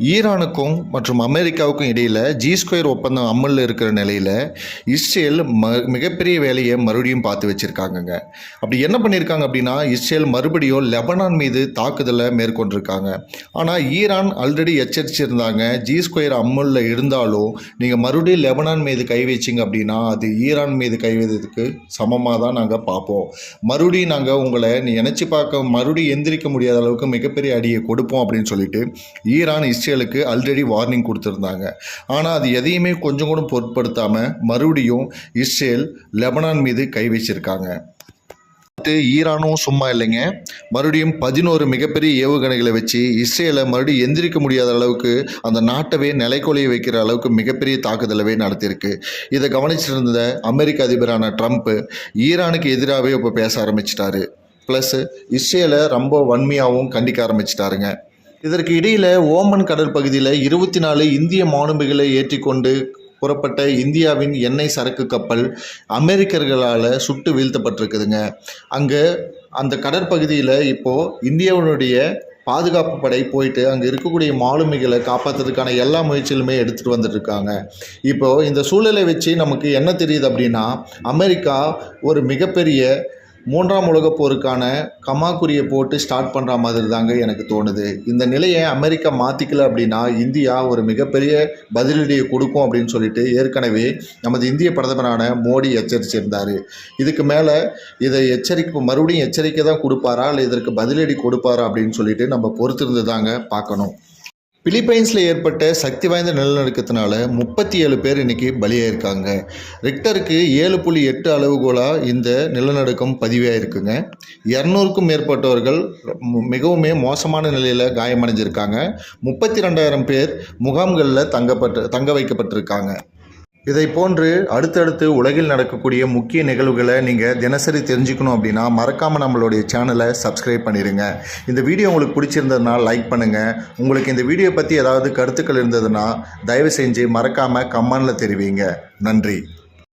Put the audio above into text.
ஈரானுக்கும் மற்றும் அமெரிக்காவுக்கும் இடையில் G2 ஒப்பந்தம் அமலில் இருக்கிற நிலையில் இஸ்ரேல் மிகப்பெரிய வேலையை மறுபடியும் பார்த்து வச்சுருக்காங்கங்க. அப்படி என்ன பண்ணியிருக்காங்க அப்படின்னா, இஸ்ரேல் மறுபடியும் லெபனான் மீது தாக்குதலை மேற்கொண்டிருக்காங்க. ஆனால் ஈரான் ஆல்ரெடி எச்சரிச்சிருந்தாங்க, G2 அமலில் இருந்தாலும் நீங்கள் மறுபடியும் லெபனான் மீது கை வச்சிங்க அப்படின்னா அது ஈரான் மீது கை வைத்ததுக்கு சமமாக தான் நாங்கள் பார்ப்போம். மறுபடியும் நாங்கள் உங்களை நினச்சி பார்க்க மறுபடியும் எந்திரிக்க முடியாத அளவுக்கு மிகப்பெரிய அடியை கொடுப்போம் அப்படின்னு சொல்லிட்டு ஈரான் இஸ்ரேலுக்கு ஆல்ரெடி வார்னிங் கொடுத்துருந்தாங்க. ஆனால் அது எதையுமே கொஞ்சம் கூட பொருட்படுத்தாமல் மறுபடியும் இஸ்ரேல் லெபனான் மீது கை வச்சிருக்காங்க. ஈரானும் சும்மா இல்லைங்க, மறுபடியும் 11 மிகப்பெரிய ஏவுகணைகளை வச்சு இஸ்ரேலை மறுபடியும் எந்திரிக்க முடியாத அளவுக்கு அந்த நாட்டவே நிலைக்கொலைய வைக்கிற அளவுக்கு மிகப்பெரிய தாக்குதலவே நடத்தியிருக்கு. இதை கவனிச்சிருந்த அமெரிக்க அதிபரான ட்ரம்ப் ஈரானுக்கு எதிராகவே இப்போ பேச ஆரம்பிச்சிட்டாரு. ப்ளஸ் இஸ்ரேலை ரொம்ப வன்மையாகவும் கண்டிக்க ஆரம்பிச்சிட்டாருங்க. இதற்கு இடையில் ஓமன் கடல் பகுதியில் 24 இந்திய மாலுமிகளை ஏற்றிக்கொண்டு புறப்பட்ட இந்தியாவின் எண்ணெய் சரக்கு கப்பல் அமெரிக்கர்களால் சுட்டு வீழ்த்தப்பட்டிருக்குதுங்க. அங்கே அந்த கடற்பகுதியில் இப்போது இந்தியாவினுடைய பாதுகாப்பு படை போயிட்டு அங்கே இருக்கக்கூடிய மாலுமிகளை காப்பாற்றுறதுக்கான எல்லா முயற்சிகளுமே எடுத்துகிட்டு வந்துட்டுருக்காங்க. இப்போது இந்த சூழலை வச்சு நமக்கு என்ன தெரியுது அப்படின்னா, அமெரிக்கா ஒரு மிகப்பெரிய 3ஆம் உலகப் போருக்கான கமாக்குரியை போட்டு ஸ்டார்ட் பண்ணுற மாதிரி தாங்க எனக்கு தோணுது. இந்த நிலையை அமெரிக்கா மாற்றிக்கல அப்படின்னா இந்தியா ஒரு மிகப்பெரிய பதிலடியை கொடுக்கும் அப்படின்னு சொல்லிட்டு ஏற்கனவே நமது இந்திய பிரதமரான மோடி எச்சரிச்சிருந்தார். இதுக்கு மேலே இதை மறுபடியும் எச்சரிக்கை தான் கொடுப்பாரா இல்லை இதற்கு பதிலடி கொடுப்பாரா அப்படின்னு சொல்லிட்டு நம்ம பொறுத்திருந்து தாங்க பார்க்கணும். பிலிப்பைன்ஸில் ஏற்பட்ட சக்தி வாய்ந்த நிலநடுக்கத்தினால 37 பேர் இன்றைக்கி பலியாயிருக்காங்க. ரிக்டருக்கு 7.8 அளவுகோலாக இந்த நிலநடுக்கம் பதிவாயிருக்குங்க. 200க்கும் மேற்பட்டவர்கள் மிகவும் மோசமான நிலையில் காயமடைஞ்சிருக்காங்க. 32,000 பேர் முகாம்களில் தங்க வைக்கப்பட்டிருக்காங்க. இதை போன்று அடுத்தடுத்து உலகில் நடக்கக்கூடிய முக்கிய நிகழ்வுகளை நீங்கள் தினசரி தெரிஞ்சுக்கணும் அப்படின்னா மறக்காமல் நம்மளுடைய சேனலை சப்ஸ்கிரைப் பண்ணிடுங்க. இந்த வீடியோ உங்களுக்கு பிடிச்சிருந்ததுனா லைக் பண்ணுங்கள். உங்களுக்கு இந்த வீடியோ பற்றி ஏதாவது கருத்துக்கள் இருந்ததுன்னா தயவு செஞ்சு மறக்காமல் கமெண்டில் தெரிவிங்க. நன்றி.